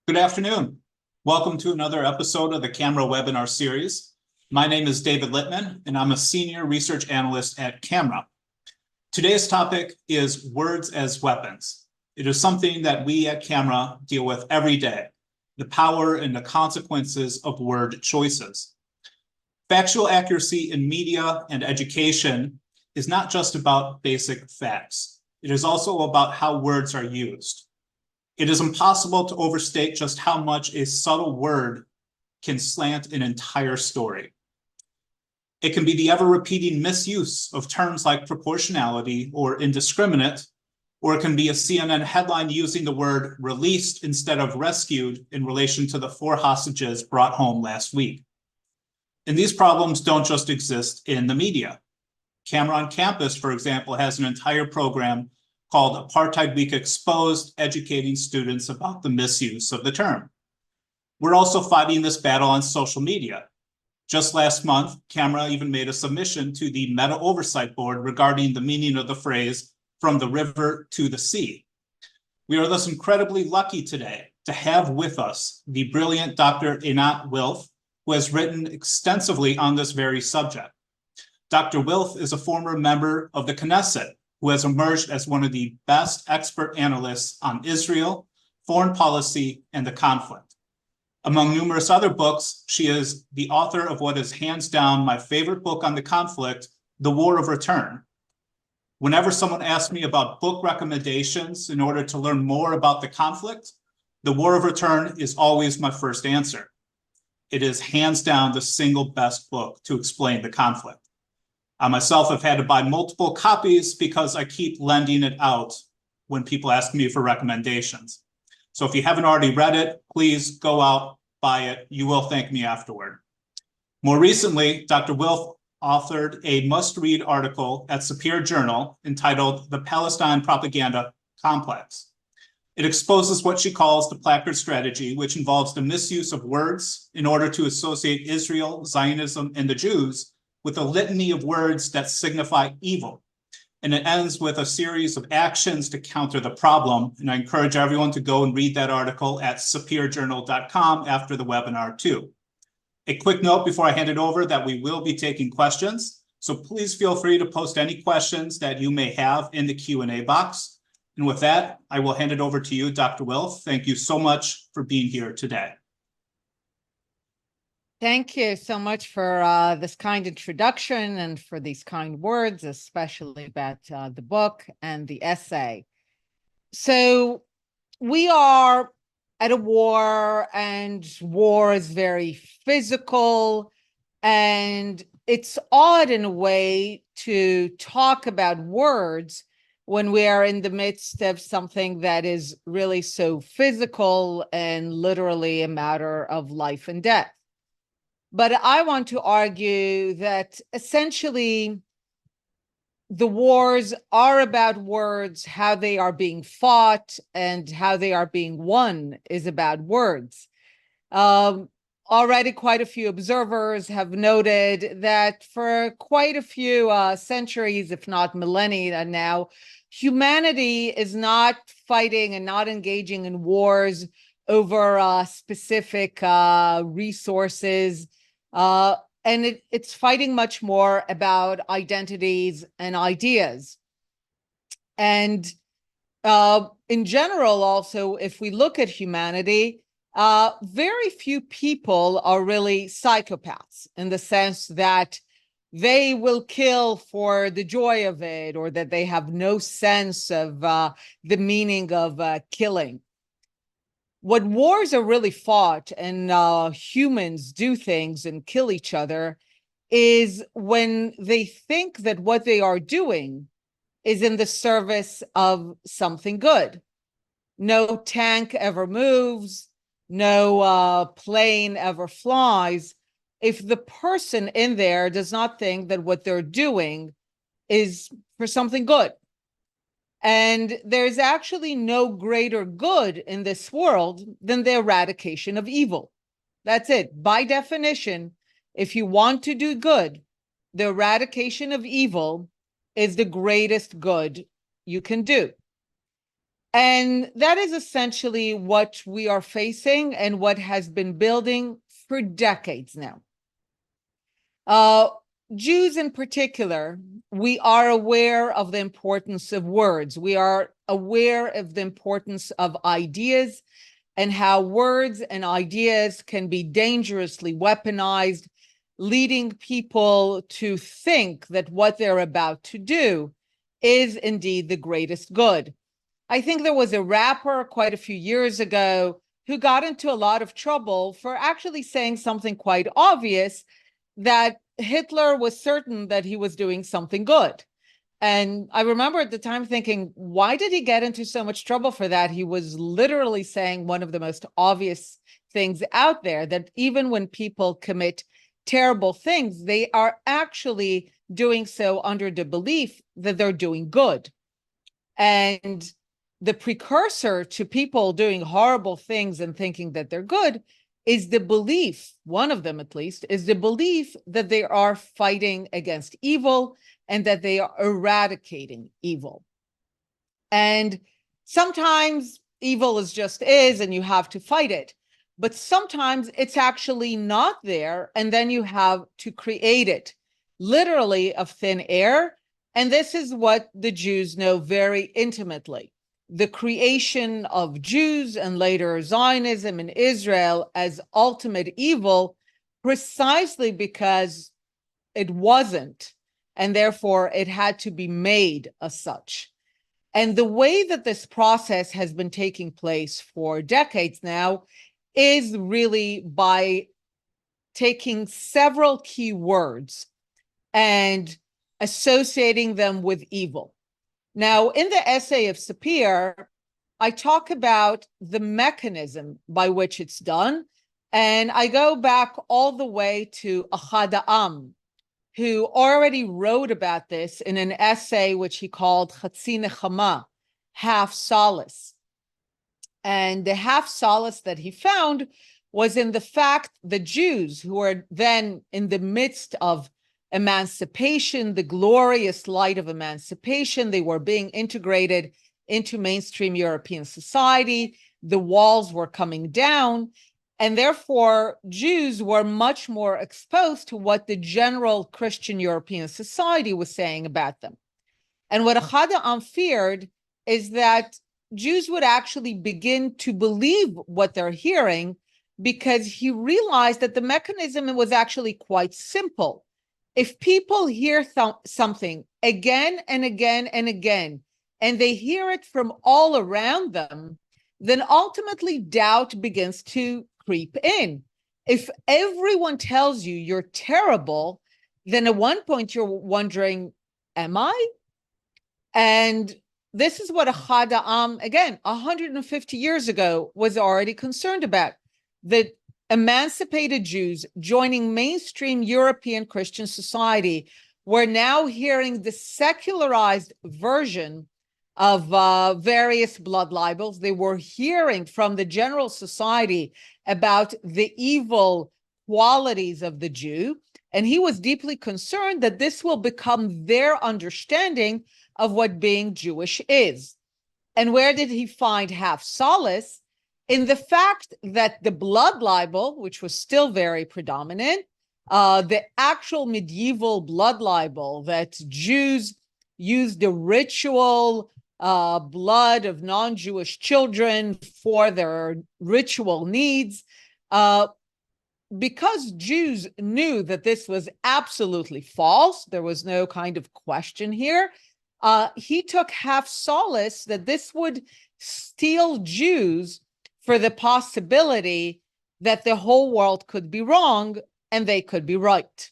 Good afternoon. Welcome to another episode of the Camera webinar series. My name is David Littman, and I'm a senior research analyst at Camera. Today's topic is words as weapons. It is something that we at Camera deal with every day, the power and the consequences of word choices. Factual accuracy in media and education is not just about basic facts. It is also about how words are used. It is impossible to overstate just how much a subtle word can slant an entire story. It can be the ever-repeating misuse of terms like proportionality or indiscriminate, or it can be a CNN headline using the word released instead of rescued in relation to the 4 hostages brought home last week. And these problems don't just exist in the media. Camera on Campus, for example, has an entire program called Apartheid Week Exposed, educating students about the misuse of the term. We're also fighting this battle on social media. Just last month, Camera even made a submission to the Meta Oversight Board regarding the meaning of the phrase, from the river to the sea. We are thus incredibly lucky today to have with us the brilliant Dr. Einat Wilf, who has written extensively on this very subject. Dr. Wilf is a former member of the Knesset, who has emerged as one of the best expert analysts on Israel, foreign policy, and the conflict. Among numerous other books, she is the author of what is hands down my favorite book on the conflict, The War of Return. Whenever someone asks me about book recommendations in order to learn more about the conflict, The War of Return is always my first answer. It is hands down the single best book to explain the conflict. I myself have had to buy multiple copies because I keep lending it out when people ask me for recommendations. So if you haven't already read it, please go out, buy it. You will thank me afterward. More recently, Dr. Wilf authored a must-read article at Sapir Journal entitled The Palestine Propaganda Complex. It exposes what she calls the placard strategy, which involves the misuse of words in order to associate Israel, Zionism, and the Jews with a litany of words that signify evil. And it ends with a series of actions to counter the problem. And I encourage everyone to go and read that article at sapirjournal.com after the webinar too. A quick note before I hand it over that we will be taking questions. So please feel free to post any questions that you may have in the Q&A box. And with that, I will hand it over to you, Dr. Wilf. Thank you so much for being here today. Thank you so much for this kind introduction and for these kind words, especially about the book and the essay. So we are at a war, and war is very physical, and it's odd in a way to talk about words when we are in the midst of something that is really so physical and literally a matter of life and death. But I want to argue that essentially the wars are about words. How they are being fought and how they are being won is about words. Already quite a few observers have noted that for quite a few centuries, if not millennia now, humanity is not fighting and not engaging in wars over specific resources. And it's fighting much more about identities and ideas. And in general, also, if we look at humanity, very few people are really psychopaths in the sense that they will kill for the joy of it, or that they have no sense of the meaning of killing. What wars are really fought, and humans do things and kill each other, is when they think that what they are doing is in the service of something good. No tank ever moves, no plane ever flies, if the person in there does not think that what they're doing is for something good. And there's actually no greater good in this world than the eradication of evil. That's it. By definition, if you want to do good, the eradication of evil is the greatest good you can do. And that is essentially what we are facing and what has been building for decades now. Jews in particular, we are aware of the importance of words. We are aware of the importance of ideas and how words and ideas can be dangerously weaponized, leading people to think that what they're about to do is indeed the greatest good. I think there was a rapper quite a few years ago who got into a lot of trouble for actually saying something quite obvious, that Hitler was certain that he was doing something good. And I remember at the time thinking, why did he get into so much trouble for that? He was literally saying one of the most obvious things out there, that even when people commit terrible things, they are actually doing so under the belief that they're doing good. And the precursor to people doing horrible things and thinking that they're good is the belief, one of them at least, is the belief that they are fighting against evil and that they are eradicating evil. And sometimes evil is just is, and you have to fight it. But sometimes it's actually not there, and then you have to create it, literally of thin air. And this is what the Jews know very intimately. The creation of Jews and later Zionism in Israel as ultimate evil, precisely because it wasn't, and therefore it had to be made as such. And the way that this process has been taking place for decades now is really by taking several key words and associating them with evil. Now, in the essay of Sapir, I talk about the mechanism by which it's done, and I go back all the way to Ahad Ha'am, who already wrote about this in an essay which he called Chatzi Nechama, half solace. And the half solace that he found was in the fact that Jews, who were then in the midst of emancipation, the glorious light of emancipation, they were being integrated into mainstream European society, the walls were coming down, and therefore Jews were much more exposed to what the general Christian European society was saying about them. And what Ahad Ha'am feared is that Jews would actually begin to believe what they're hearing, because he realized that the mechanism was actually quite simple. If people hear something again and again and again, and they hear it from all around them, then ultimately doubt begins to creep in. If everyone tells you you're terrible, then at one point you're wondering, am I? And this is what Ahad Ha'am, again, 150 years ago, was already concerned about. That emancipated Jews joining mainstream European Christian society were now hearing the secularized version of various blood libels. They were hearing from the general society about the evil qualities of the Jew. And he was deeply concerned that this will become their understanding of what being Jewish is. And where did he find half solace? In the fact that the blood libel, which was still very predominant, the actual medieval blood libel that Jews used the ritual blood of non-Jewish children for their ritual needs, because Jews knew that this was absolutely false, there was no kind of question here, he took half solace that this would steel Jews for the possibility that the whole world could be wrong and they could be right.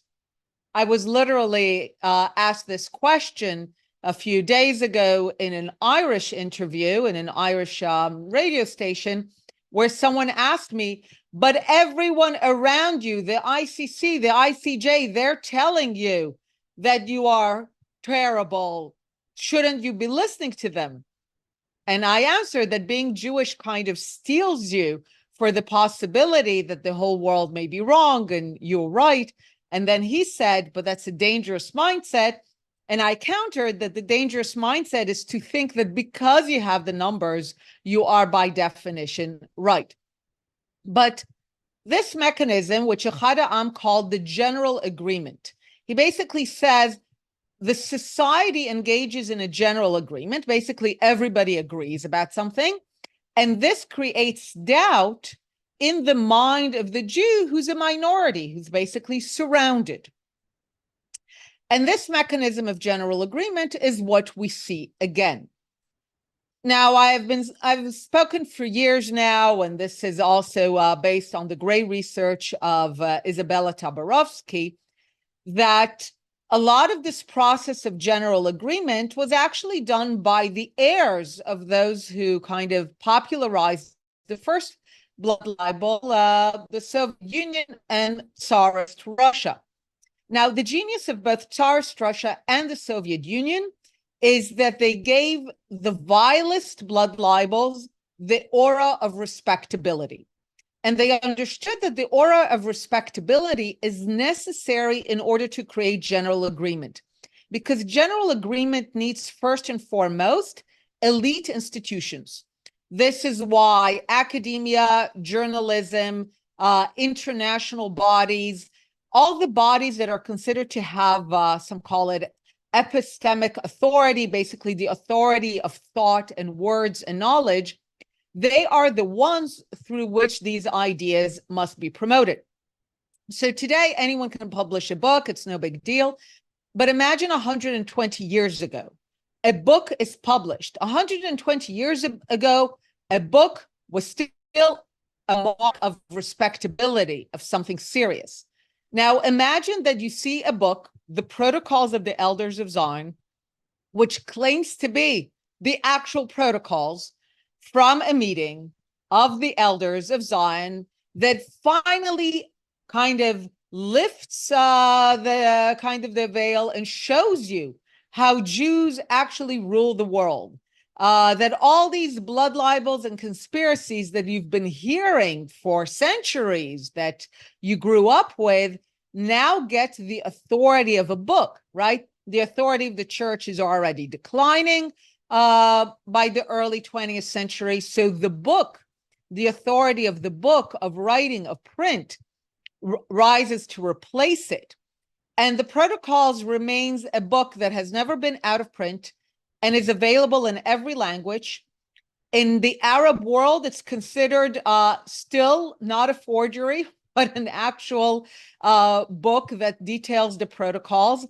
I was literally asked this question a few days ago in an Irish interview in an Irish radio station, where someone asked me, but everyone around you, the ICC, the ICJ, they're telling you that you are terrible. Shouldn't you be listening to them? And I answered that being Jewish kind of steels you for the possibility that the whole world may be wrong and you're right. And then he said, but that's a dangerous mindset. And I countered that the dangerous mindset is to think that because you have the numbers, you are by definition right. But this mechanism, which Ahad Ha'am called the general agreement, he basically says the society engages in a general agreement. Basically, everybody agrees about something. And this creates doubt in the mind of the Jew, who's a minority, who's basically surrounded. And this mechanism of general agreement is what we see again. Now, I've spoken for years now, and this is also based on the great research of Isabella Tabarovsky, that a lot of this process of general agreement was actually done by the heirs of those who kind of popularized the first blood libel, the Soviet Union and Tsarist Russia. Now, the genius of both Tsarist Russia and the Soviet Union is that they gave the vilest blood libels the aura of respectability. And they understood that the aura of respectability is necessary in order to create general agreement, because general agreement needs first and foremost elite institutions. This is why academia, journalism, international bodies, all the bodies that are considered to have, some call it epistemic authority, basically the authority of thought and words and knowledge, they are the ones through which these ideas must be promoted. So today, anyone can publish a book. It's no big deal. But imagine 120 years ago, a book is published. 120 years ago, a book was still a mark of respectability, of something serious. Now, imagine that you see a book, The Protocols of the Elders of Zion, which claims to be the actual protocols from a meeting of the elders of Zion that finally kind of lifts the veil and shows you how Jews actually rule the world. That all these blood libels and conspiracies that you've been hearing for centuries, that you grew up with, now get the authority of a book, right? The authority of the church is already declining by the early 20th century. So the book, the authority of the book, of writing, of print, rises to replace it. And the Protocols remains a book that has never been out of print and is available in every language. In the Arab world, it's considered still not a forgery, but an actual book that details the protocols.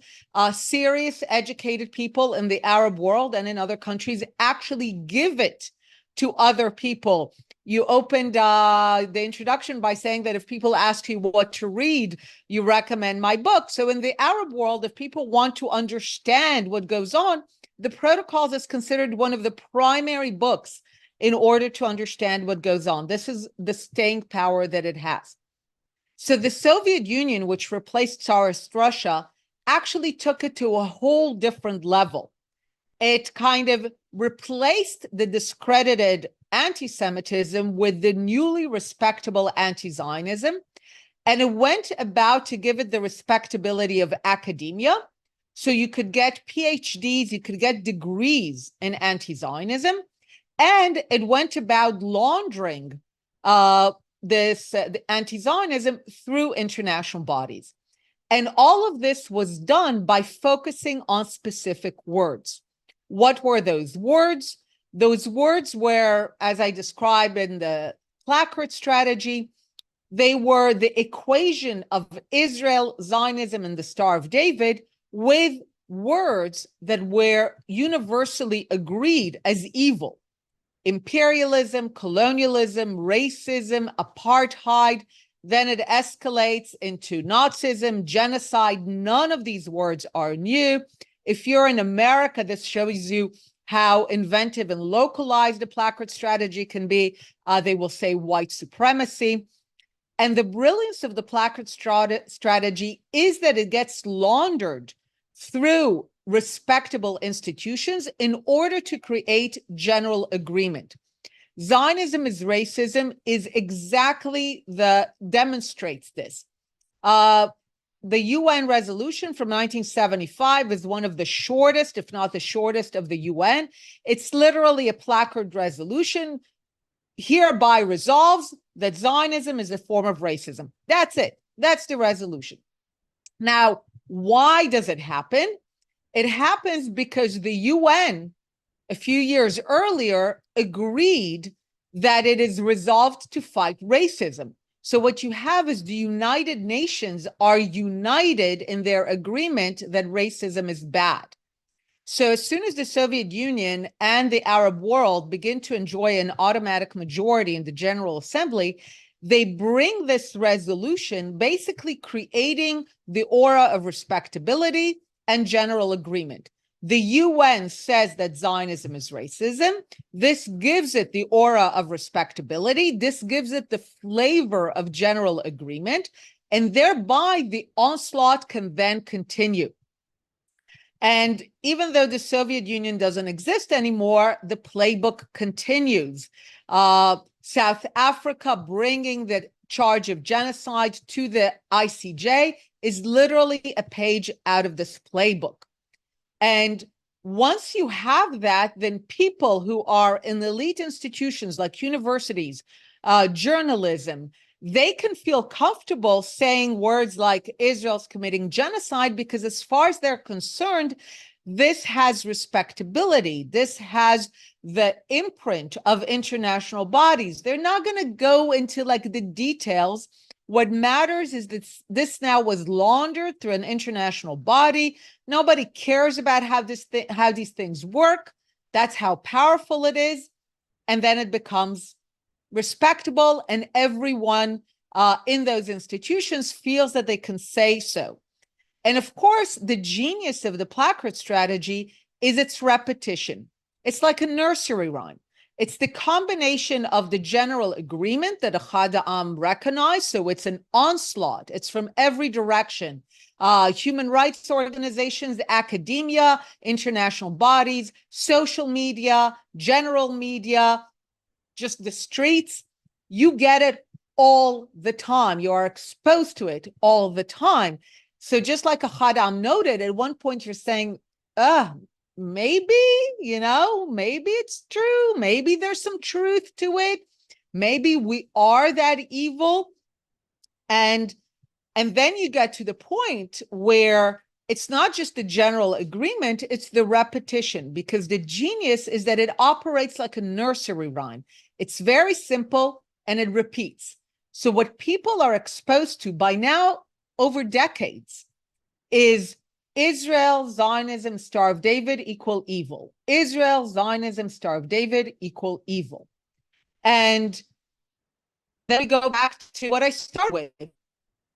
Serious, educated people in the Arab world and in other countries actually give it to other people. You opened the introduction by saying that if people ask you what to read, you recommend my book. So in the Arab world, if people want to understand what goes on, the Protocols is considered one of the primary books in order to understand what goes on. This is the staying power that it has. So the Soviet Union, which replaced Tsarist Russia, actually took it to a whole different level. It kind of replaced the discredited anti-Semitism with the newly respectable anti-Zionism, and it went about to give it the respectability of academia. So you could get PhDs, you could get degrees in anti-Zionism, and it went about laundering the anti-Zionism through international bodies. And all of this was done by focusing on specific words. What were those words? Those words were, as I described in the placard strategy, they were the equation of Israel, Zionism, and the Star of David with words that were universally agreed as evil. Imperialism, colonialism, racism, apartheid. Then it escalates into Nazism, genocide. None of these words are new. If you're in America, this shows you how inventive and localized the placard strategy can be. They will say white supremacy. And the brilliance of the placard strategy is that it gets laundered through respectable institutions in order to create general agreement. Zionism is racism is exactly demonstrates this. the UN resolution from 1975 is one of the shortest, if not the shortest, of the UN. It's literally a placard resolution. Hereby resolves that Zionism is a form of racism. That's it. That's the resolution. Now, why does it happen? It happens because the UN, a few years earlier, agreed that it is resolved to fight racism. So what you have is the United Nations are united in their agreement that racism is bad. So as soon as the Soviet Union and the Arab world begin to enjoy an automatic majority in the General Assembly, they bring this resolution basically creating the aura of respectability and general agreement. The UN says that Zionism is racism. This gives it the aura of respectability. This gives it the flavor of general agreement, and thereby the onslaught can then continue. And even though the Soviet Union doesn't exist anymore, the playbook continues. South Africa bringing the charge of genocide to the ICJ is literally a page out of this playbook. And once you have that, then people who are in elite institutions like universities, journalism, they can feel comfortable saying words like Israel's committing genocide because as far as they're concerned, this has respectability. This has the imprint of international bodies. They're not going to go into like the details. What matters is that this now was laundered through an international body. Nobody cares about how these things work. That's how powerful it is. And then it becomes respectable, and everyone in those institutions feels that they can say so. And of course, the genius of the placard strategy is its repetition. It's like a nursery rhyme. It's the combination of the general agreement that Ahad Ha'am recognized, so it's an onslaught. It's from every direction. Human rights organizations, academia, international bodies, social media, general media, just the streets. You get it all the time. You are exposed to it all the time. So just like Ahad Ha'am noted, at one point you're saying, maybe, maybe it's true. Maybe there's some truth to it. Maybe we are that evil. And then you get to the point where it's not just the general agreement, it's the repetition, because the genius is that it operates like a nursery rhyme. It's very simple and it repeats. So what people are exposed to by now over decades is Israel, Zionism, Star of David equal evil. Israel, Zionism, Star of David equal evil. And then we go back to what I started with.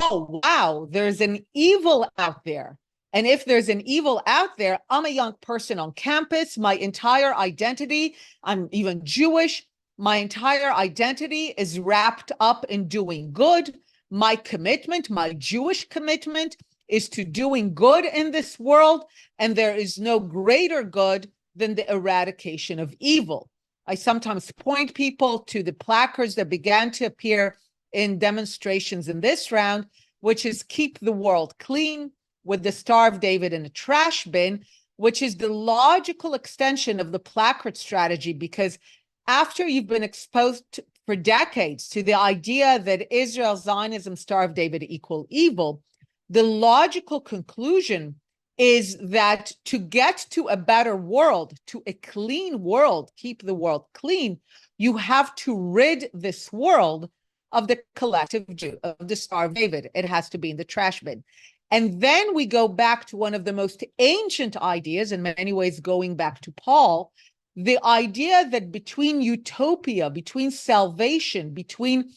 Oh, wow, there's an evil out there. And if there's an evil out there, I'm a young person on campus. My entire identity, I'm even Jewish. My entire identity is wrapped up in doing good. My commitment, my Jewish commitment, is to doing good in this world. And there is no greater good than the eradication of evil. I sometimes point people to the placards that began to appear in demonstrations in this round, which is keep the world clean, with the Star of David in a trash bin, which is the logical extension of the placard strategy, because after you've been exposed for decades to the idea that Israel, Zionism, Star of David equal evil, the logical conclusion is that to get to a better world, to a clean world, keep the world clean, you have to rid this world of the collective Jew, of the Star of David. It has to be in the trash bin. And then we go back to one of the most ancient ideas, in many ways going back to Paul, the idea that between utopia, between salvation, between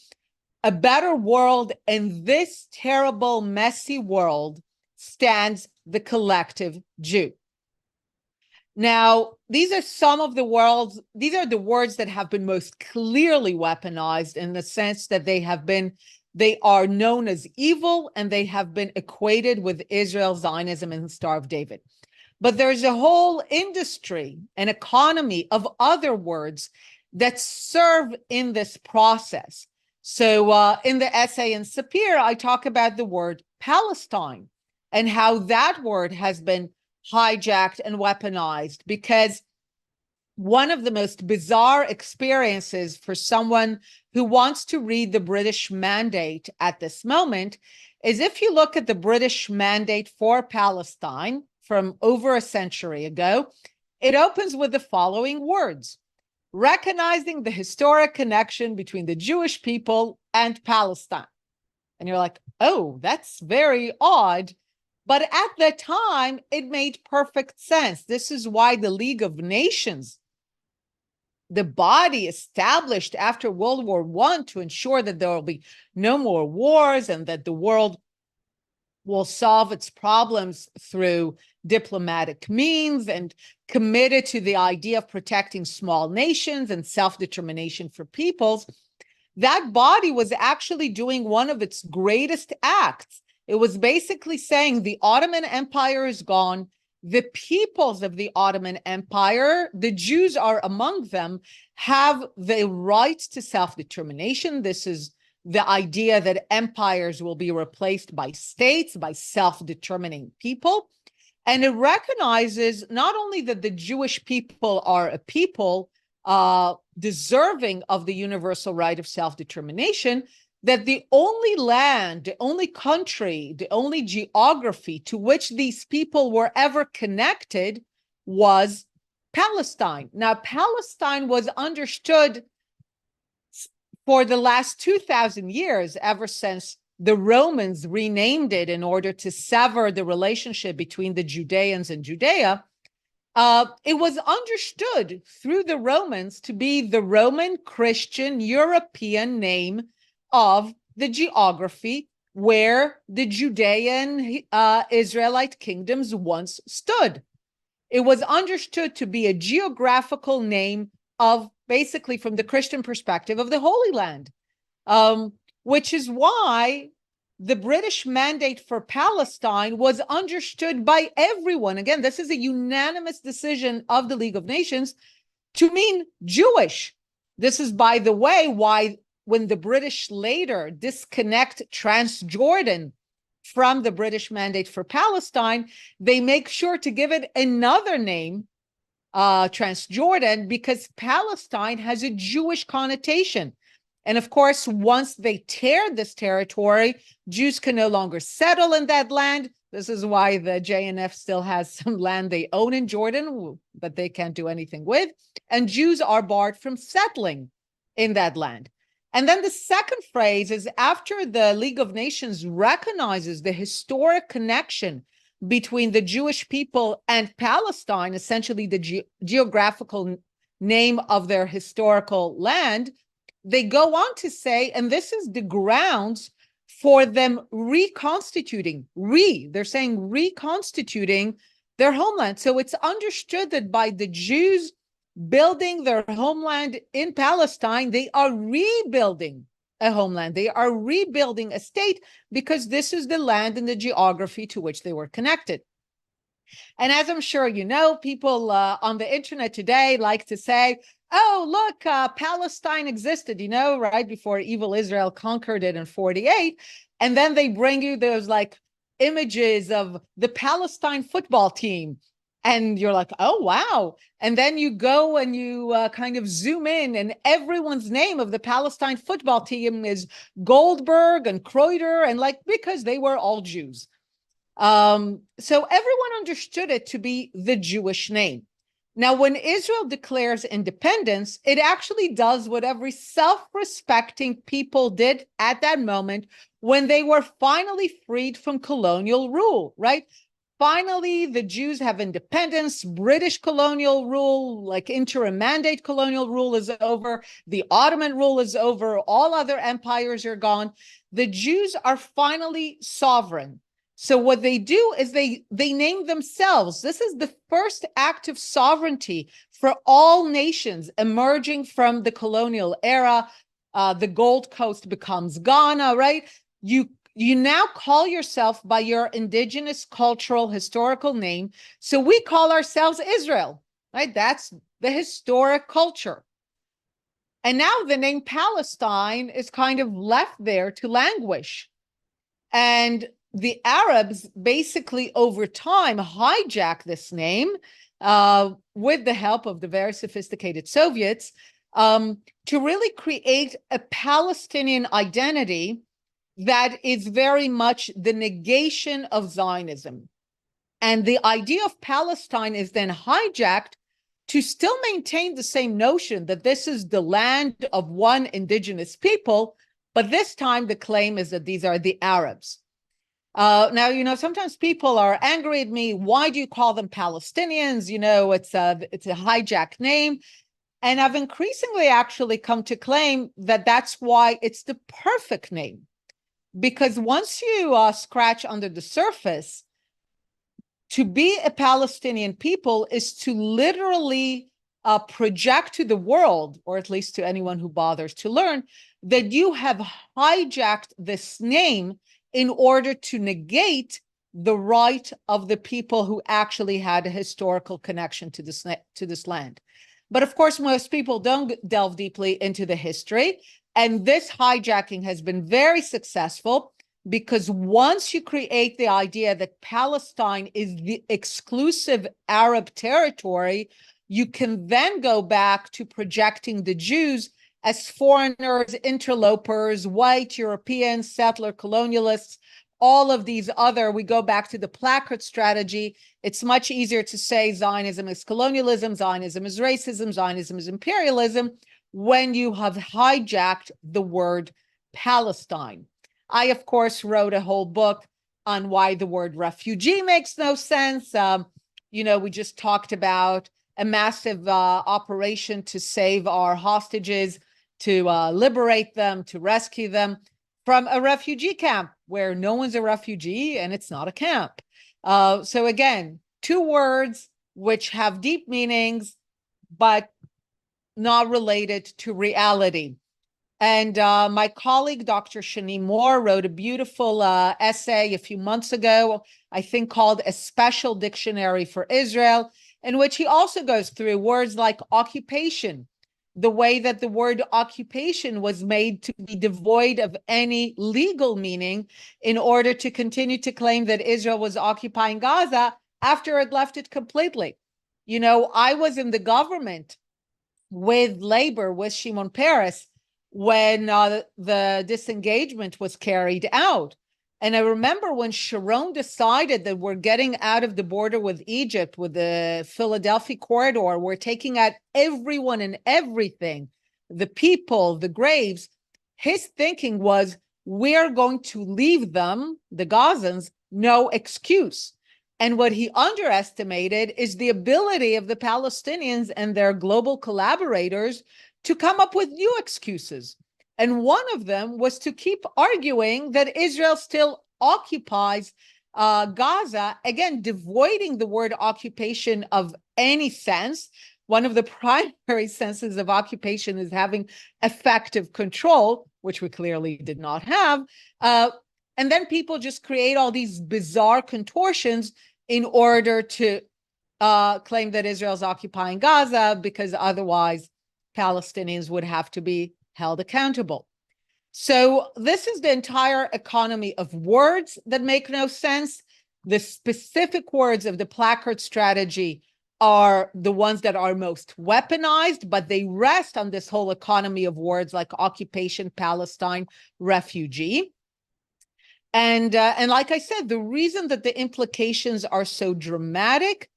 a better world and this terrible, messy world stands the collective Jew. Now, these are some of the words that have been most clearly weaponized in the sense that they are known as evil and they have been equated with Israel, Zionism, and the Star of David. But there's a whole industry, an economy of other words that serve in this process. So in the essay in Sapir, I talk about the word Palestine and how that word has been hijacked and weaponized, because one of the most bizarre experiences for someone who wants to read the British mandate at this moment is if you look at the British mandate for Palestine from over a century ago, it opens with the following words: recognizing the historic connection between the Jewish people and Palestine. And you're like, oh, that's very odd. But at the time, it made perfect sense. This is why the League of Nations, the body established after World War I to ensure that there will be no more wars and that the world will solve its problems through diplomatic means, and committed to the idea of protecting small nations and self-determination for peoples, that body was actually doing one of its greatest acts. It was basically saying the Ottoman Empire is gone. The peoples of the Ottoman Empire, the Jews are among them, have the right to self-determination. This is the idea that empires will be replaced by states, by self-determining people. And it recognizes not only that the Jewish people are a people deserving of the universal right of self-determination, that the only land, the only country, the only geography to which these people were ever connected was Palestine. Now, Palestine was understood for the last 2,000 years, ever since the Romans renamed it in order to sever the relationship between the Judeans and Judea. It was understood through the Romans to be the Roman Christian European name of the geography where the Judean Israelite kingdoms once stood. It was understood to be a geographical name of, basically from the Christian perspective, of the Holy Land, which is why the British mandate for Palestine was understood by everyone. Again, this is a unanimous decision of the League of Nations to mean Jewish. This is, by the way, why when the British later disconnect Transjordan from the British mandate for Palestine, they make sure to give it another name, Transjordan, because Palestine has a Jewish connotation. And of course, once they tear this territory, Jews can no longer settle in that land. This is why the JNF still has some land they own in Jordan, but they can't do anything with. And Jews are barred from settling in that land. And then the second phrase is, after the League of Nations recognizes the historic connection between the Jewish people and Palestine, essentially the geographical name of their historical land, they go on to say, and this is the grounds for them reconstituting, they're saying reconstituting their homeland. So it's understood that by the Jews building their homeland in Palestine, they are rebuilding a homeland. They are rebuilding a state, because this is the land and the geography to which they were connected. And as I'm sure you know, people on the internet today like to say, oh, look, Palestine existed, right before evil Israel conquered it in 48. And then they bring you those like images of the Palestine football team. And you're like, oh, wow. And then you go and you kind of zoom in, and everyone's name of the Palestine football team is Goldberg and Kreuter, and because they were all Jews. So everyone understood it to be the Jewish name. Now, when Israel declares independence, it actually does what every self-respecting people did at that moment when they were finally freed from colonial rule, right? Finally, the Jews have independence. British colonial rule, like interim mandate colonial rule, is over. The Ottoman rule is over. All other empires are gone. The Jews are finally sovereign. So what they do is they name themselves. This is the first act of sovereignty for all nations emerging from the colonial era. The Gold Coast becomes Ghana, right? You now call yourself by your indigenous cultural historical name. So we call ourselves Israel, right? That's the historic culture. And now the name Palestine is kind of left there to languish. And the Arabs basically over time hijacked this name with the help of the very sophisticated Soviets to really create a Palestinian identity that is very much the negation of Zionism. And the idea of Palestine is then hijacked to still maintain the same notion that this is the land of one indigenous people, but this time the claim is that these are the Arabs. Now, you know, sometimes people are angry at me. Why do you call them Palestinians? You know, it's a hijacked name. And I've increasingly actually come to claim that that's why it's the perfect name. Because once you scratch under the surface, to be a Palestinian people is to literally project to the world, or at least to anyone who bothers to learn, that you have hijacked this name in order to negate the right of the people who actually had a historical connection to this land. But of course, most people don't delve deeply into the history. And this hijacking has been very successful because once you create the idea that Palestine is the exclusive Arab territory, you can then go back to projecting the Jews as foreigners, interlopers, white Europeans, settler colonialists, all of these other, we go back to the placard strategy. It's much easier to say Zionism is colonialism, Zionism is racism, Zionism is imperialism, when you have hijacked the word Palestine. I, of course, wrote a whole book on why the word refugee makes no sense. You know, we just talked about a massive operation to save our hostages, to liberate them, to rescue them from a refugee camp where no one's a refugee and it's not a camp. So again, two words which have deep meanings, but not related to reality. And my colleague, Dr. Shani Moore, wrote a beautiful essay a few months ago, I think called A Special Dictionary for Israel, in which he also goes through words like occupation, the way that the word occupation was made to be devoid of any legal meaning in order to continue to claim that Israel was occupying Gaza after it left it completely. You know, I was in the government with labor, with Shimon Peres, when the disengagement was carried out. And I remember when Sharon decided that we're getting out of the border with Egypt, with the Philadelphia corridor, we're taking out everyone and everything, the people, the graves, his thinking was, we're going to leave them, the Gazans, no excuse. And what he underestimated is the ability of the Palestinians and their global collaborators to come up with new excuses. And one of them was to keep arguing that Israel still occupies Gaza, again, devoiding the word occupation of any sense. One of the primary senses of occupation is having effective control, which we clearly did not have. And then people just create all these bizarre contortions in order to claim that Israel's occupying Gaza, because otherwise Palestinians would have to be held accountable. So this is the entire economy of words that make no sense. The specific words of the placard strategy are the ones that are most weaponized, but they rest on this whole economy of words like occupation, Palestine, refugee. And like I said, the reason that the implications are so dramatic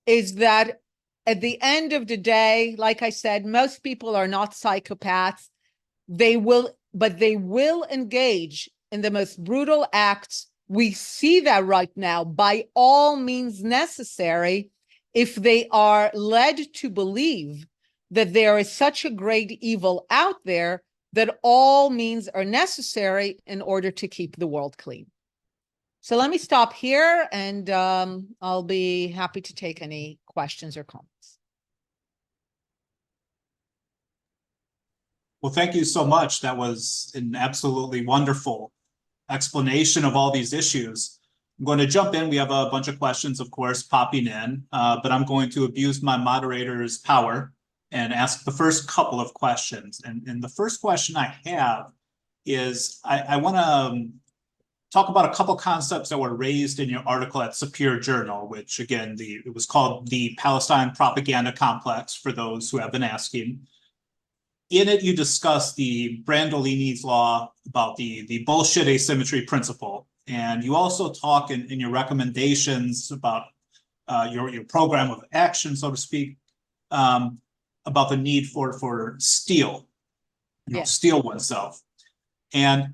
is that at the end of the day, like I said, most people are not psychopaths. They will engage in the most brutal acts. We see that right now by all means necessary if they are led to believe that there is such a great evil out there that all means are necessary in order to keep the world clean. So let me stop here, and I'll be happy to take any questions or comments. Well, thank you so much. That was an absolutely wonderful explanation of all these issues. I'm going to jump in. We have a bunch of questions, of course, popping in, but I'm going to abuse my moderator's power and ask the first couple of questions. And the first question I have is, I want to talk about a couple concepts that were raised in your article at Superior Journal, which again, it was called the Palestine Propaganda Complex, for those who have been asking. In it, you discuss the Brandolini's law about the bullshit asymmetry principle. And you also talk in your recommendations about your program of action, so to speak, about the need for steel, steel oneself. And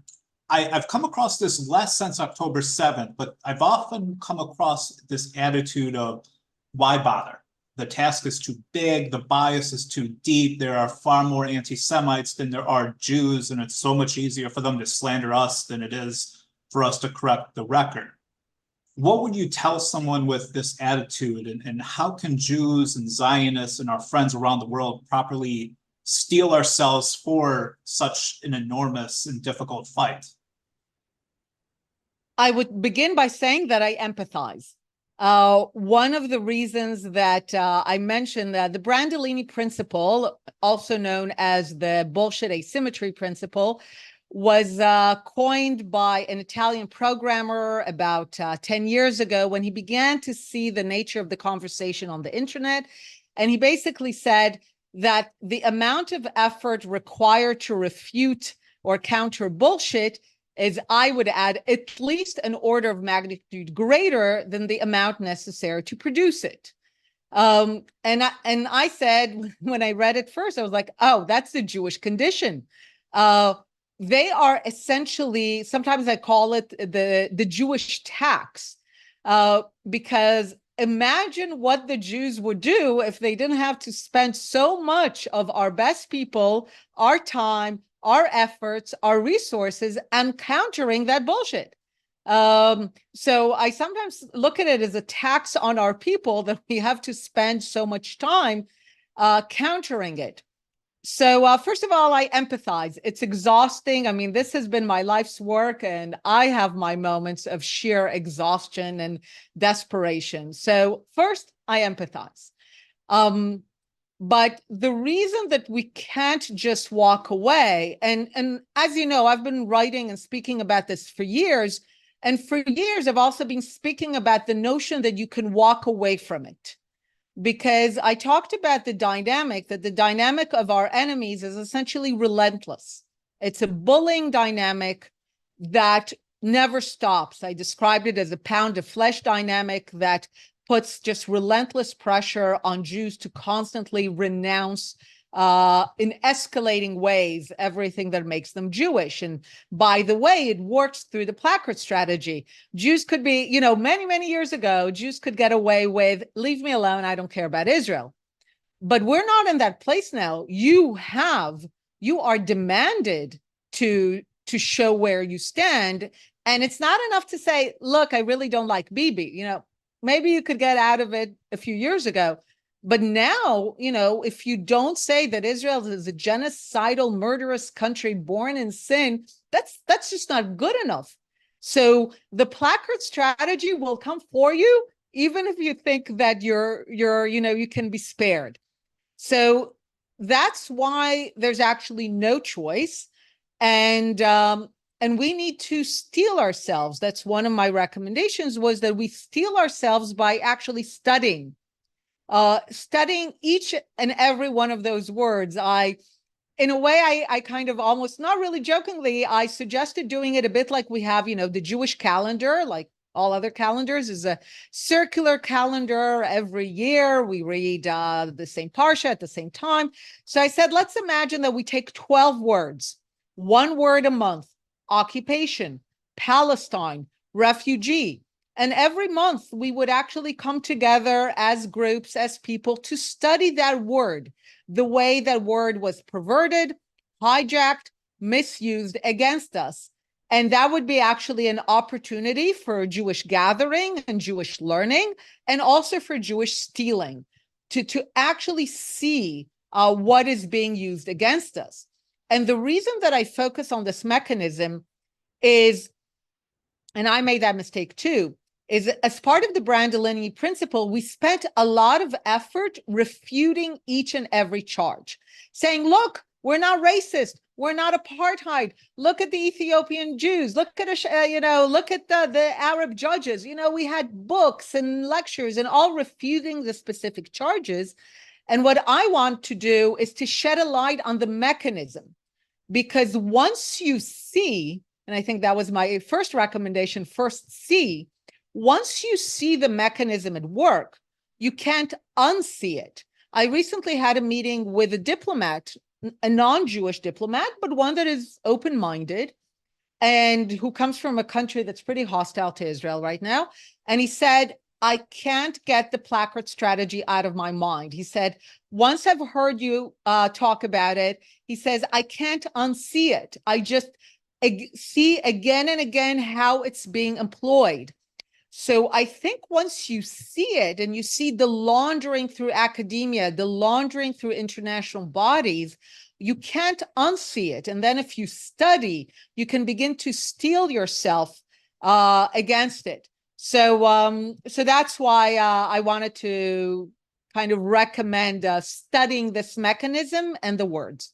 I've come across this less since October 7th, but I've often come across this attitude of why bother? The task is too big, the bias is too deep, there are far more anti-Semites than there are Jews, and it's so much easier for them to slander us than it is for us to correct the record. What would you tell someone with this attitude, and how can Jews and Zionists and our friends around the world properly steel ourselves for such an enormous and difficult fight? I would begin by saying that I empathize. One of the reasons that I mentioned that the Brandolini principle, also known as the bullshit asymmetry principle, was coined by an Italian programmer about 10 years ago when he began to see the nature of the conversation on the internet. And he basically said that the amount of effort required to refute or counter bullshit is, I would add, at least an order of magnitude greater than the amount necessary to produce it. And I said, when I read it first, I was like, oh, that's the Jewish condition. They are essentially, sometimes I call it the Jewish tax, because imagine what the Jews would do if they didn't have to spend so much of our best people, our time, our efforts, our resources, and countering that bullshit. So I sometimes look at it as a tax on our people that we have to spend so much time countering it. So first of all, I empathize. It's exhausting. I mean, this has been my life's work, and I have my moments of sheer exhaustion and desperation. So first, I empathize. But the reason that we can't just walk away, and as you know, I've been writing and speaking about this for years, and for years I've also been speaking about the notion that you can walk away from it. Because I talked about the dynamic of our enemies is essentially relentless. It's a bullying dynamic that never stops. I described it as a pound of flesh dynamic that puts just relentless pressure on Jews to constantly renounce in escalating ways everything that makes them Jewish. And by the way, it works through the placard strategy. Jews could be, many, many years ago, Jews could get away with, leave me alone, I don't care about Israel. But we're not in that place now. You are demanded to show where you stand. And it's not enough to say, look, I really don't like Bibi. Maybe you could get out of it a few years ago. But now, if you don't say that Israel is a genocidal, murderous country born in sin, that's just not good enough. So the placard strategy will come for you, even if you think that you can be spared. So that's why there's actually no choice. And we need to steel ourselves. That's one of my recommendations, was that we steel ourselves by actually studying each and every one of those words. In a way, I kind of almost, not really jokingly, I suggested doing it a bit like we have, the Jewish calendar, like all other calendars, is a circular calendar. Every year we read the same parsha at the same time. So I said, let's imagine that we take 12 words, one word a month: occupation, Palestine, refugee. And every month we would actually come together as groups, as people, to study that word, the way that word was perverted, hijacked, misused against us. And that would be actually an opportunity for Jewish gathering and Jewish learning, and also for Jewish stealing, to actually see what is being used against us. And the reason that I focus on this mechanism is, and I made that mistake too, is as part of the Brandolini principle, we spent a lot of effort refuting each and every charge, saying, look, we're not racist, We're not apartheid. Look at the Ethiopian Jews. Look at look at the Arab judges. We had books and lectures and all refuting the specific charges. And what I want to do is to shed a light on the mechanism, because once you see, and I think that was my first recommendation, first see, once you see the mechanism at work, you can't unsee it. I recently had a meeting with a diplomat, a non-Jewish diplomat, but one that is open-minded and who comes from a country that's pretty hostile to Israel right now. And he said, I can't get the placard strategy out of my mind. He said, once I've heard you talk about it, he says, I can't unsee it. I just see again and again how it's being employed. So I think once you see it and you see the laundering through academia, the laundering through international bodies, you can't unsee it. And then if you study, you can begin to steel yourself against it. So that's why I wanted to kind of recommend studying this mechanism and the words.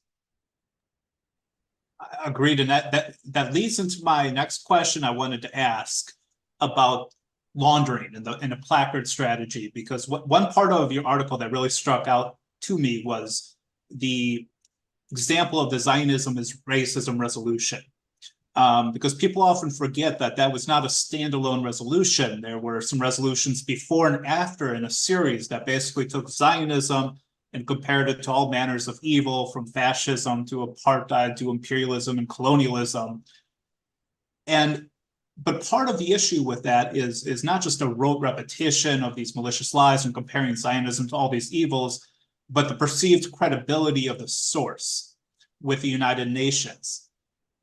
Agreed. And that leads into my next question I wanted to ask about laundering and the placard strategy, because one part of your article that really struck out to me was the example of the Zionism as racism resolution. Because people often forget that was not a standalone resolution. There were some resolutions before and after in a series that basically took Zionism and compared it to all manners of evil, from fascism to apartheid to imperialism and colonialism. But part of the issue with that is not just a rote repetition of these malicious lies and comparing Zionism to all these evils, but the perceived credibility of the source with the United Nations.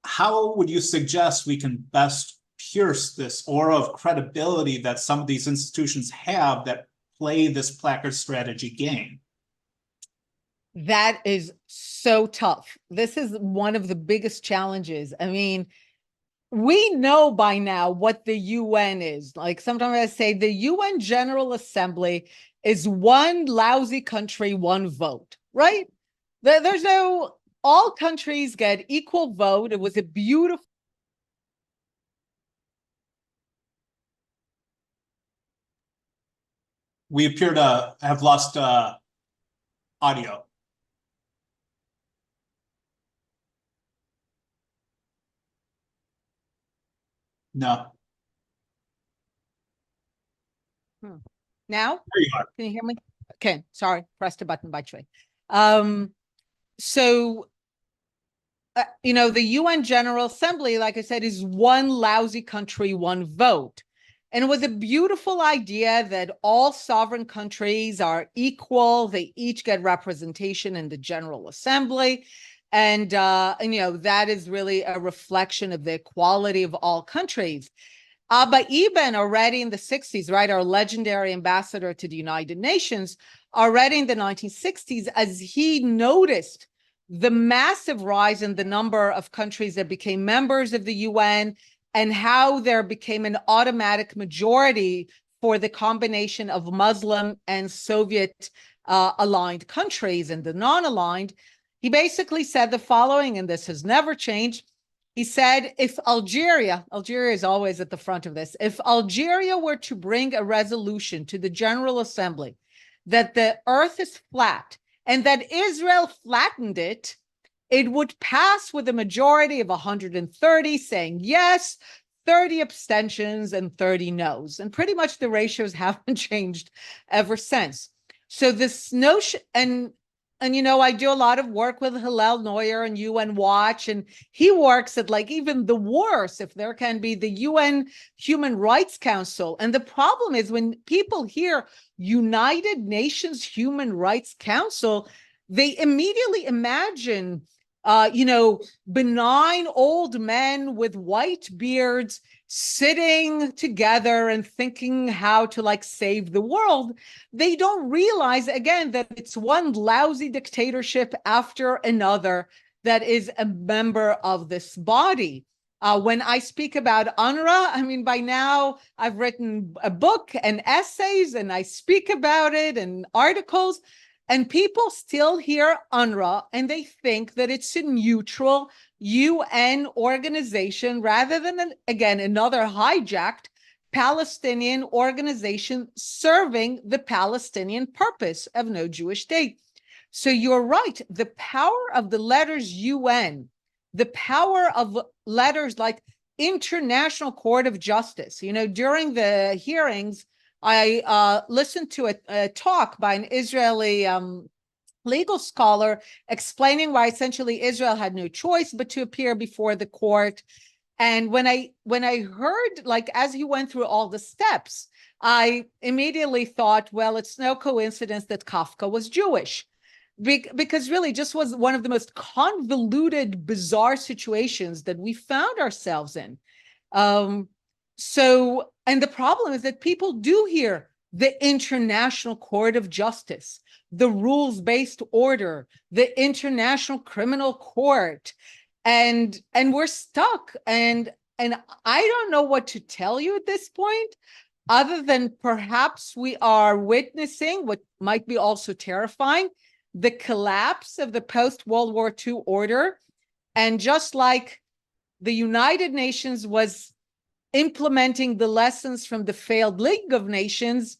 How would you suggest we can best pierce this aura of credibility that some of these institutions have that play this placard strategy game? That is so tough. This is one of the biggest challenges. I mean, we know by now what the UN is. Like, sometimes I say the UN General Assembly is one lousy country, one vote, right? There's no, all countries get equal vote. It was a beautiful. We appear to have lost audio. No. Now? There you are. Can you hear me? Okay, sorry, pressed a button by choice. So, the UN General Assembly, like I said, is one lousy country, one vote. And it was a beautiful idea that all sovereign countries are equal. They each get representation in the General Assembly. And that is really a reflection of the equality of all countries. Abba Eban, already in the 60s, right, our legendary ambassador to the United Nations, already in the 1960s, as he noticed the massive rise in the number of countries that became members of the UN and how there became an automatic majority for the combination of Muslim and Soviet aligned countries and the non-aligned, he basically said the following, and this has never changed. He said, if Algeria is always at the front of this, if Algeria were to bring a resolution to the General Assembly that the earth is flat and that Israel flattened it, it would pass with a majority of 130 saying yes, 30 abstentions, and 30 no's. And pretty much the ratios haven't changed ever since. So this notion, and I do a lot of work with Hillel Neuer and UN Watch, and he works at like even the worst, if there can be, the UN Human Rights Council. And the problem is when people hear United Nations Human Rights Council, they immediately imagine, benign old men with white beards sitting together and thinking how to like save the world. They don't realize, again, that it's one lousy dictatorship after another that is a member of this body. When I speak about UNRWA, I mean, by now I've written a book and essays and I speak about it and articles. And people still hear UNRWA and they think that it's a neutral UN organization rather than, again, another hijacked Palestinian organization serving the Palestinian purpose of no Jewish state. So you're right. The power of the letters UN, the power of letters like International Court of Justice. During the hearings, I listened to a talk by an Israeli legal scholar explaining why essentially Israel had no choice but to appear before the court. And when I heard, like, as he went through all the steps, I immediately thought, well, it's no coincidence that Kafka was Jewish. Because really just was one of the most convoluted, bizarre situations that we found ourselves in. And the problem is that people do hear the International Court of Justice, the rules-based order, the International Criminal Court, and we're stuck. And I don't know what to tell you at this point, other than perhaps we are witnessing what might be also terrifying, the collapse of the post-World War II order. And just like the United Nations was implementing the lessons from the failed League of Nations,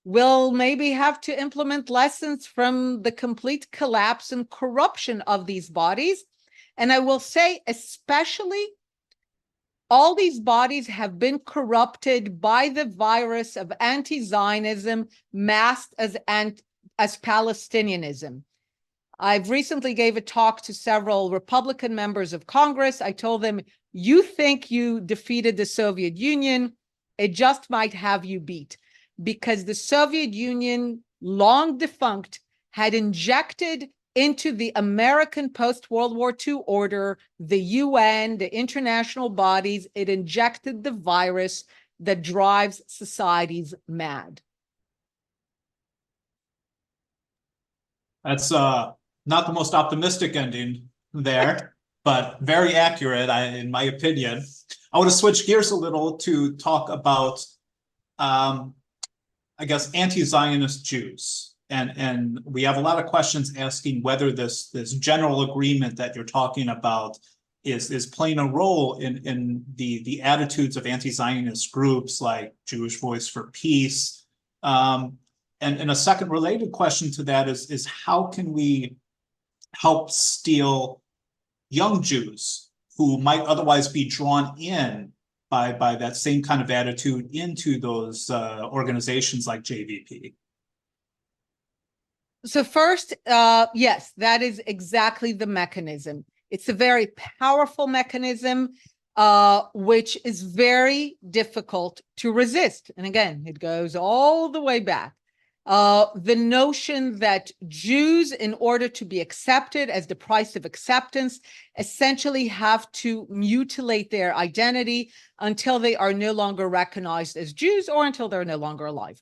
we'll maybe have to implement lessons from the complete collapse and corruption of these bodies. And I will say, especially, all these bodies have been corrupted by the virus of anti-Zionism masked as Palestinianism. I've recently gave a talk to several Republican members of Congress. I told them, you think you defeated the Soviet Union, it just might have you beat, because the Soviet Union, long defunct, had injected into the American post-World War II order, the UN, the international bodies, it injected the virus that drives societies mad. That's not the most optimistic ending there, but very accurate, in my opinion. I want to switch gears a little to talk about, I guess, anti-Zionist Jews. And we have a lot of questions asking whether this general agreement that you're talking about is playing a role in the attitudes of anti-Zionist groups like Jewish Voice for Peace. And a second related question to that is how can we help steel young Jews who might otherwise be drawn in by that same kind of attitude into those organizations like JVP? So first, yes, that is exactly the mechanism. It's a very powerful mechanism, which is very difficult to resist. And again, it goes all the way back. The notion that Jews, in order to be accepted as the price of acceptance, essentially have to mutilate their identity until they are no longer recognized as Jews or until they're no longer alive.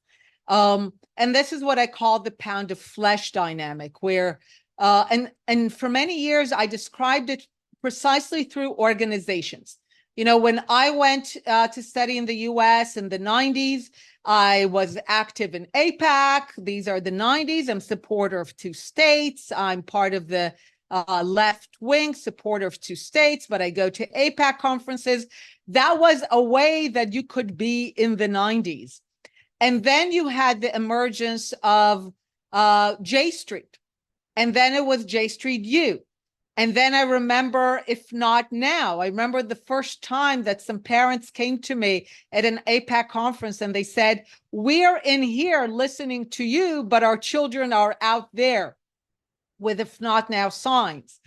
And this is what I call the pound of flesh dynamic, where, and for many years, I described it precisely through organizations. When I went to study in the US in the 90s, I was active in AIPAC. These are the 90s. I'm supporter of two states. I'm part of the left wing, supporter of two states, but I go to AIPAC conferences. That was a way that you could be in the 90s. And then you had the emergence of J Street. And then it was J Street U. And then I remember, if not now, I remember the first time that some parents came to me at an AIPAC conference and they said, we're in here listening to you, but our children are out there with if not now signs.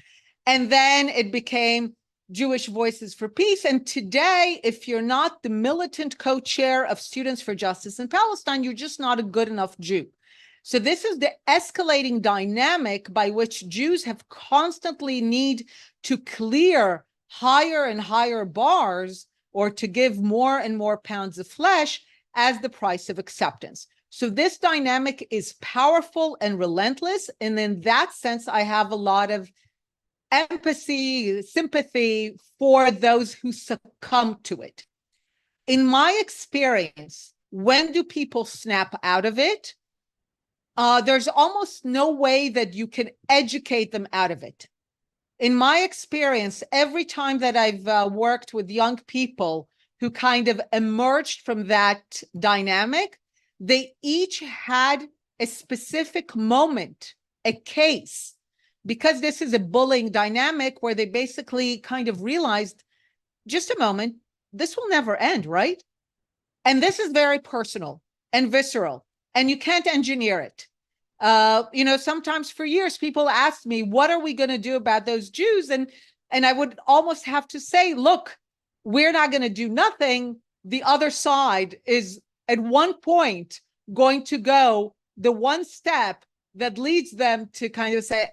And then it became Jewish Voices for Peace. And today, if you're not the militant co-chair of Students for Justice in Palestine, you're just not a good enough Jew. So this is the escalating dynamic by which Jews have constantly need to clear higher and higher bars or to give more and more pounds of flesh as the price of acceptance. So this dynamic is powerful and relentless. And in that sense, I have a lot of empathy, sympathy for those who succumb to it. In my experience, when do people snap out of it? there's almost no way that you can educate them out of it. In my experience, every time that I've worked with young people who kind of emerged from that dynamic, they each had a specific moment, a case, because this is a bullying dynamic where they basically kind of realized, just a moment, this will never end, right? And this is very personal and visceral, and you can't engineer it. Sometimes for years, people asked me, what are we going to do about those Jews? And I would almost have to say, look, we're not going to do nothing. The other side is at one point going to go the one step that leads them to kind of say,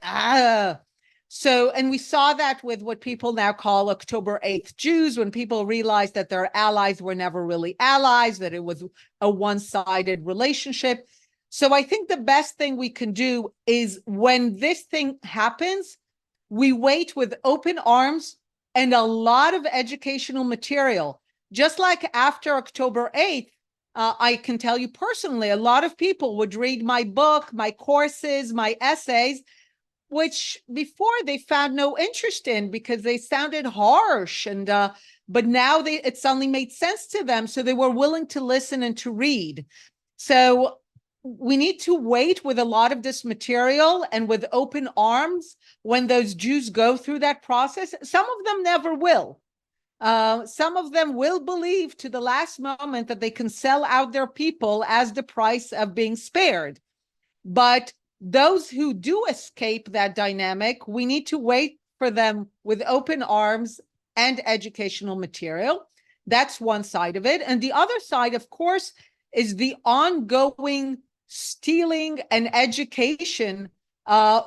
So, and we saw that with what people now call October 8th Jews, when people realized that their allies were never really allies, that it was a one-sided relationship. So I think the best thing we can do is when this thing happens, we wait with open arms and a lot of educational material. Just like after October 8th, I can tell you personally, a lot of people would read my book, my courses, my essays, which before they found no interest in because they sounded harsh. But now it suddenly made sense to them. So they were willing to listen and to read. So we need to wait with a lot of this material and with open arms when those Jews go through that process. Some of them never will. Some of them will believe to the last moment that they can sell out their people as the price of being spared. But those who do escape that dynamic, we need to wait for them with open arms and educational material. That's one side of it. And the other side, of course, is the ongoing stealing and education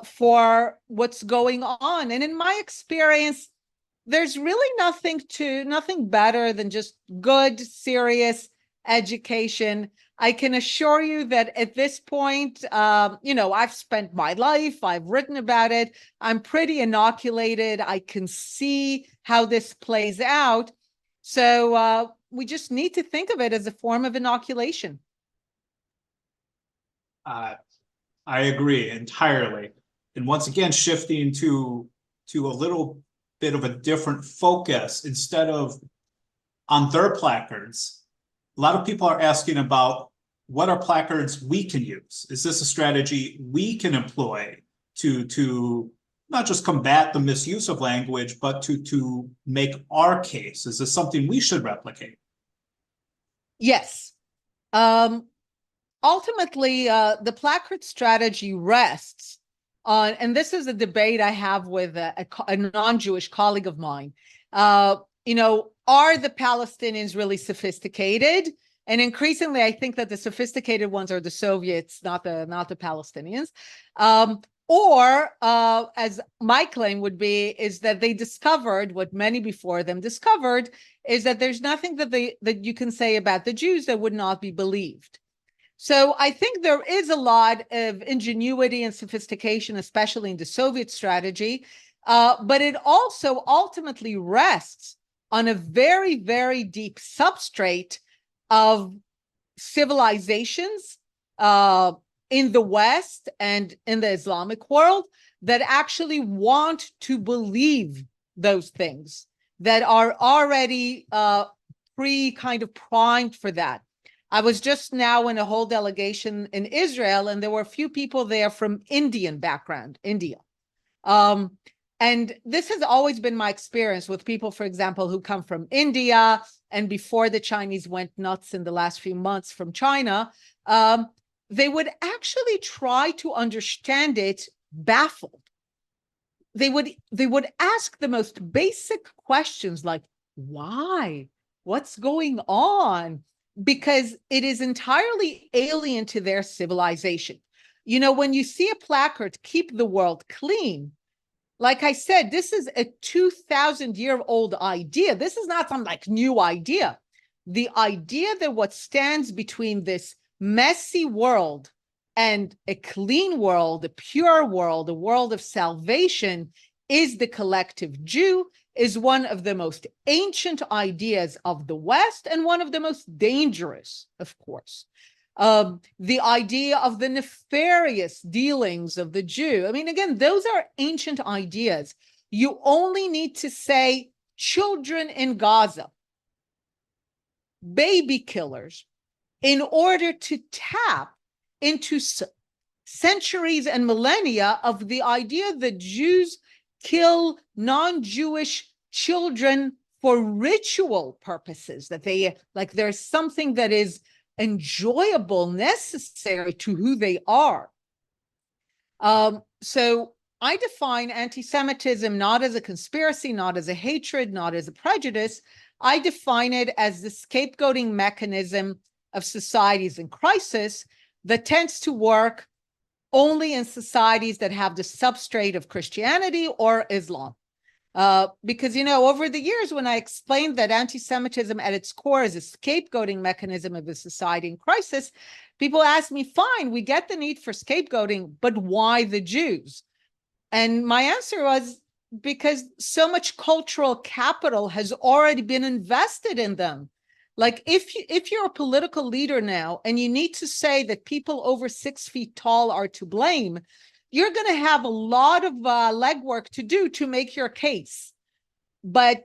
for what's going on. And in my experience, there's really nothing better than just good, serious education. I can assure you that at this point, I've spent my life, I've written about it, I'm pretty inoculated. I can see how this plays out. So we just need to think of it as a form of inoculation. I agree entirely. And once again, shifting to a little bit of a different focus, instead of on their placards, a lot of people are asking about what are placards we can use? Is this a strategy we can employ to not just combat the misuse of language, but to make our case? Is this something we should replicate? Yes. Ultimately, the placard strategy rests on, and this is a debate I have with a non-Jewish colleague of mine. Are the Palestinians really sophisticated? And increasingly, I think that the sophisticated ones are the Soviets, not the Palestinians. Or as my claim would be, is that they discovered what many before them discovered, is that there's nothing that you can say about the Jews that would not be believed. So I think there is a lot of ingenuity and sophistication, especially in the Soviet strategy, but it also ultimately rests on a very, very deep substrate of civilizations in the West and in the Islamic world that actually want to believe those things, that are already kind of primed for that. I was just now in a whole delegation in Israel, and there were a few people there from Indian background, India. And this has always been my experience with people, for example, who come from India, and before the Chinese went nuts in the last few months from China, they would actually try to understand it baffled. They would ask the most basic questions like, why? What's going on? Because it is entirely alien to their civilization. When you see a placard, keep the world clean, like I said, this is a 2,000-year-old idea. This is not some new idea. The idea that what stands between this messy world and a clean world, a pure world, a world of salvation is the collective Jew, is one of the most ancient ideas of the West and one of the most dangerous, of course. the idea of the nefarious dealings of the Jew. I mean, again, those are ancient ideas. You only need to say children in Gaza, baby killers, in order to tap into centuries and millennia of the idea that Jews kill non-Jewish children for ritual purposes, that they, like, there's something that is enjoyable, necessary to who they are. So I define anti-Semitism not as a conspiracy, not as a hatred, not as a prejudice. I define it as the scapegoating mechanism of societies in crisis that tends to work only in societies that have the substrate of Christianity or Islam. Because, you know, over the years, when I explained that anti-Semitism at its core is a scapegoating mechanism of a society in crisis, people ask me, fine, we get the need for scapegoating, but why the Jews? And my answer was, because so much cultural capital has already been invested in them. Like, if you're a political leader now and you need to say that people over 6 feet tall are to blame, you're going to have a lot of legwork to do to make your case. But,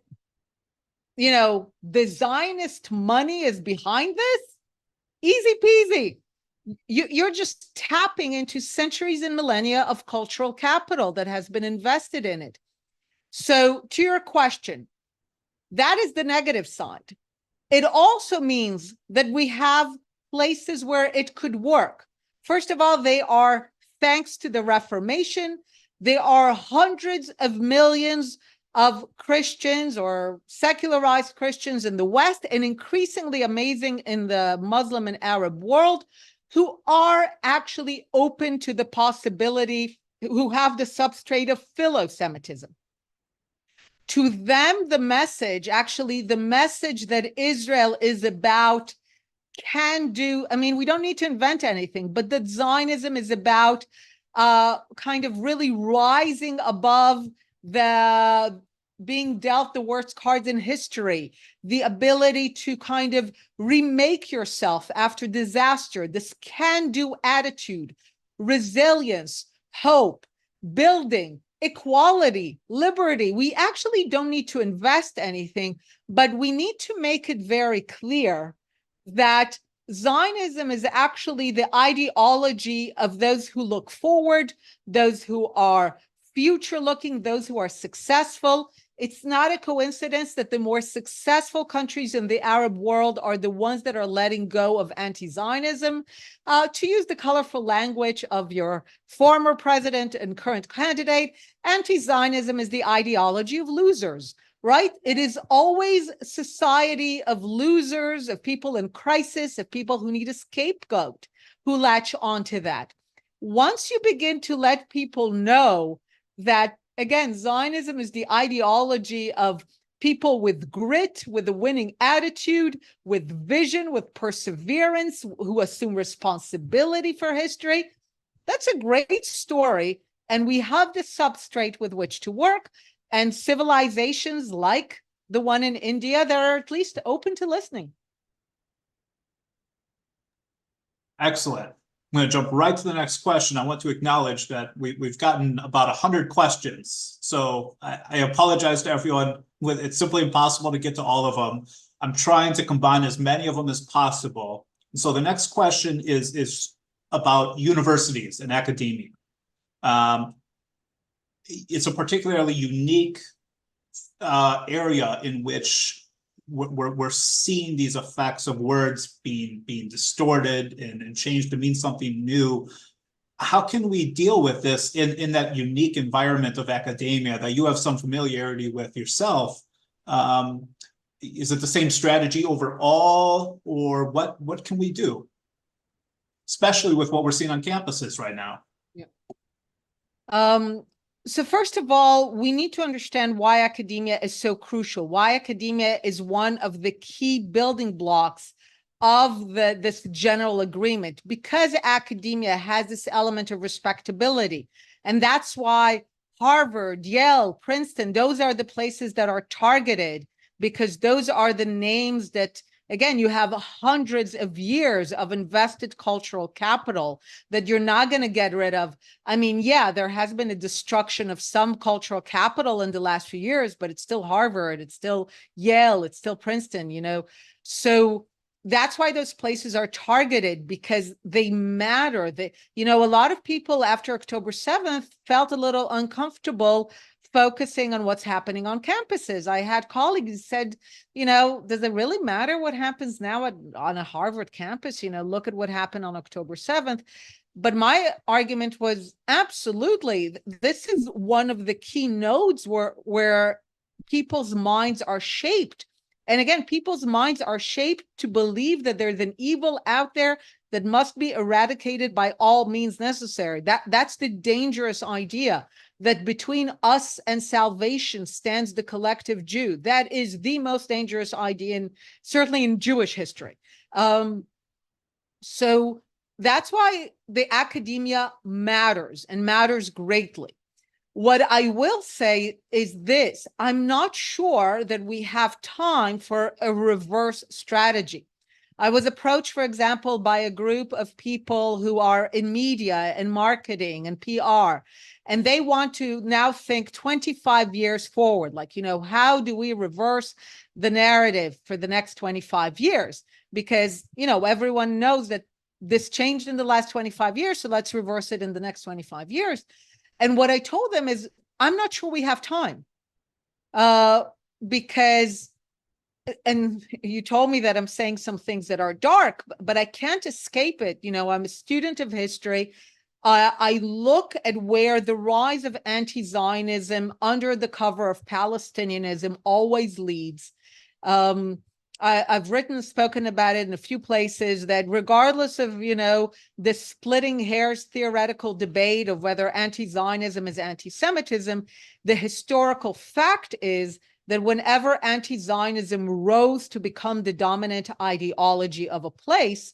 you know, the Zionist money is behind this. Easy peasy. You're just tapping into centuries and millennia of cultural capital that has been invested in it. So to your question, that is the negative side. It also means that we have places where it could work. First of all, they are, thanks to the Reformation, there are hundreds of millions of Christians or secularized Christians in the West, and increasingly amazing in the Muslim and Arab world, who are actually open to the possibility, who have the substrate of philo-Semitism. To them, the message, actually the message that Israel is about can do, I mean, we don't need to invent anything, but that Zionism is about kind of really rising above the being dealt the worst cards in history, the ability to kind of remake yourself after disaster, this can-do attitude, resilience, hope, building, equality, liberty. We actually don't need to invest anything, but we need to make it very clear that Zionism is actually the ideology of those who look forward, those who are future-looking, those who are successful. It's not a coincidence that the more successful countries in the Arab world are the ones that are letting go of anti-Zionism. To use the colorful language of your former president and current candidate, anti-Zionism is the ideology of losers, right? It is always a society of losers, of people in crisis, of people who need a scapegoat, who latch onto that. Once you begin to let people know that, again, Zionism is the ideology of people with grit, with a winning attitude, with vision, with perseverance, who assume responsibility for history, that's a great story. And we have the substrate with which to work. And civilizations like the one in India that are at least open to listening. Excellent. I'm going to jump right to the next question. I want to acknowledge that we've gotten about 100 questions. So I apologize to everyone. It's simply impossible to get to all of them. I'm trying to combine as many of them as possible. So the next question is about universities and academia. It's a particularly unique area in which we're seeing these effects of words being distorted and changed to mean something new. How can we deal with this in that unique environment of academia that you have some familiarity with yourself? Is it the same strategy overall, or what can we do, especially with what we're seeing on campuses right now? Yeah. So first of all, we need to understand why academia is so crucial, why academia is one of the key building blocks of this general agreement, because academia has this element of respectability. And that's why Harvard, Yale, Princeton, those are the places that are targeted, because those are the names that again, you have hundreds of years of invested cultural capital that you're not going to get rid of. I mean, yeah, there has been a destruction of some cultural capital in the last few years, but it's still Harvard, it's still Yale, it's still Princeton, you know. So that's why those places are targeted, because they matter. They, you know, a lot of people after October 7th felt a little uncomfortable focusing on what's happening on campuses. I had colleagues who said, you know, does it really matter what happens now on a Harvard campus? You know, look at what happened on October 7th. But my argument was absolutely, this is one of the key nodes where people's minds are shaped. And again, people's minds are shaped to believe that there's an evil out there that must be eradicated by all means necessary. That's the dangerous idea, that between us and salvation stands the collective Jew. That is the most dangerous idea, certainly in Jewish history. So that's why the academia matters, and matters greatly. What I will say is this: I'm not sure that we have time for a reverse strategy. I was approached, for example, by a group of people who are in media and marketing and PR, and they want to now think 25 years forward. Like, you know, how do we reverse the narrative for the next 25 years? Because, you know, everyone knows that this changed in the last 25 years, so let's reverse it in the next 25 years. And what I told them is, I'm not sure we have time, because, and you told me that I'm saying some things that are dark, but I can't escape it. You know, I'm a student of history. I look at where the rise of anti-Zionism under the cover of Palestinianism always leads. I've written, spoken about it in a few places, that regardless of, you know, the splitting hairs theoretical debate of whether anti-Zionism is anti-Semitism, the historical fact is that whenever anti-Zionism rose to become the dominant ideology of a place,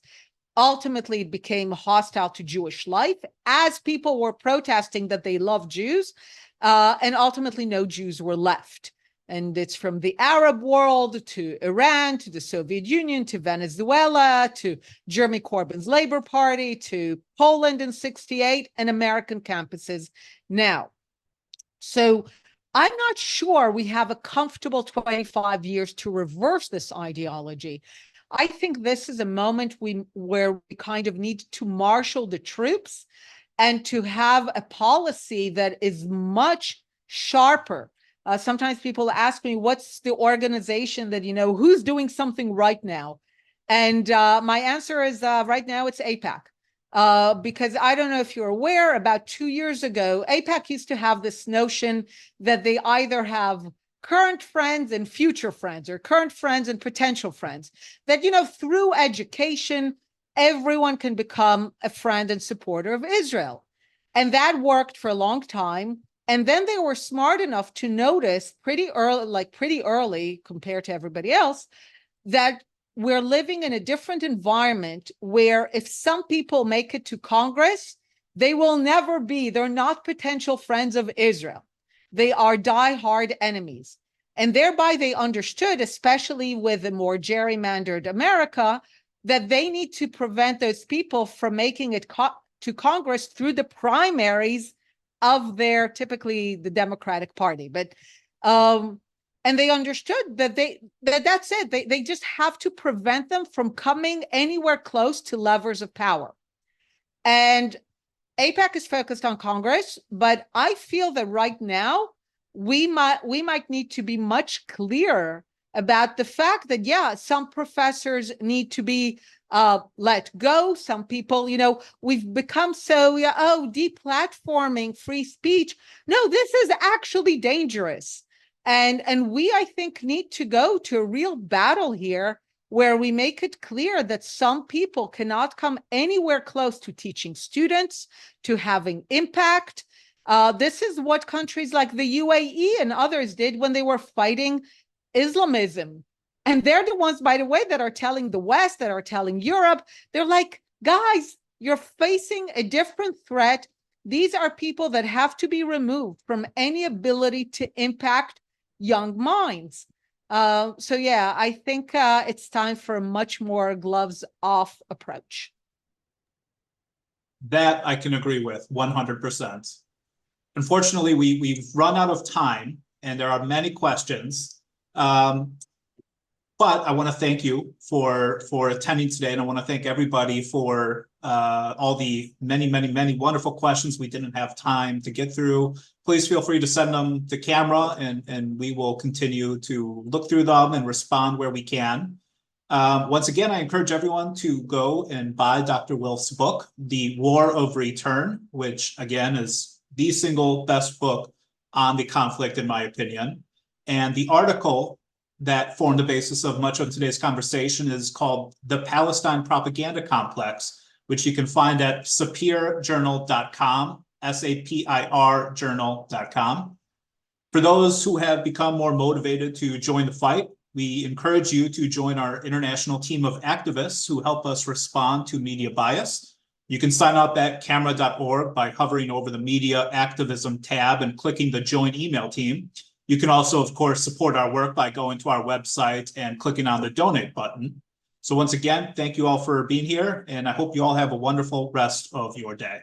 ultimately it became hostile to Jewish life, as people were protesting that they love Jews, and ultimately no Jews were left. And it's from the Arab world to Iran, to the Soviet Union, to Venezuela, to Jeremy Corbyn's Labour Party, to Poland in '68, and American campuses now. So I'm not sure we have a comfortable 25 years to reverse this ideology. I think this is a moment where we kind of need to marshal the troops and to have a policy that is much sharper. Sometimes people ask me, what's the organization that, you know, who's doing something right now? And my answer is right now it's AIPAC. Because I don't know if you're aware, about 2 years ago, AIPAC used to have this notion that they either have current friends and future friends, or current friends and potential friends, that, you know, through education, everyone can become a friend and supporter of Israel. And that worked for a long time. And then they were smart enough to notice pretty early compared to everybody else, that we're living in a different environment where if some people make it to Congress, they're not potential friends of Israel. They are diehard enemies. And thereby they understood, especially with a more gerrymandered America, that they need to prevent those people from making it to Congress through the primaries of their, typically the Democratic Party. But and they understood that that's it. They just have to prevent them from coming anywhere close to levers of power. And AIPAC is focused on Congress, but I feel that right now we might need to be much clearer about the fact that, yeah, some professors need to be let go. Some people, you know, we've become so, deplatforming free speech. No, this is actually dangerous. And we, I think, need to go to a real battle here where we make it clear that some people cannot come anywhere close to teaching students, to having impact. This is what countries like the UAE and others did when they were fighting Islamism. And they're the ones, by the way, that are telling the West, that are telling Europe, they're like, guys, you're facing a different threat. These are people that have to be removed from any ability to impact young minds. So yeah, I think it's time for a much more gloves off approach. That I can agree with 100%. Unfortunately, we've run out of time and there are many questions. But I want to thank you for attending today, and I want to thank everybody for all the many wonderful questions we didn't have time to get through. Please feel free to send them to camera, and we will continue to look through them and respond where we can. Once again, I encourage everyone to go and buy Dr. Wilf's book, The War of Return, which again is the single best book on the conflict, in my opinion. And the article that formed the basis of much of today's conversation is called The Palestine Propaganda Complex, which you can find at sapirjournal.com, SAPIR journal.com. For those who have become more motivated to join the fight, we encourage you to join our international team of activists who help us respond to media bias. You can sign up at camera.org by hovering over the media activism tab and clicking the join email team. You can also, of course, support our work by going to our website and clicking on the donate button. So once again, thank you all for being here, and I hope you all have a wonderful rest of your day.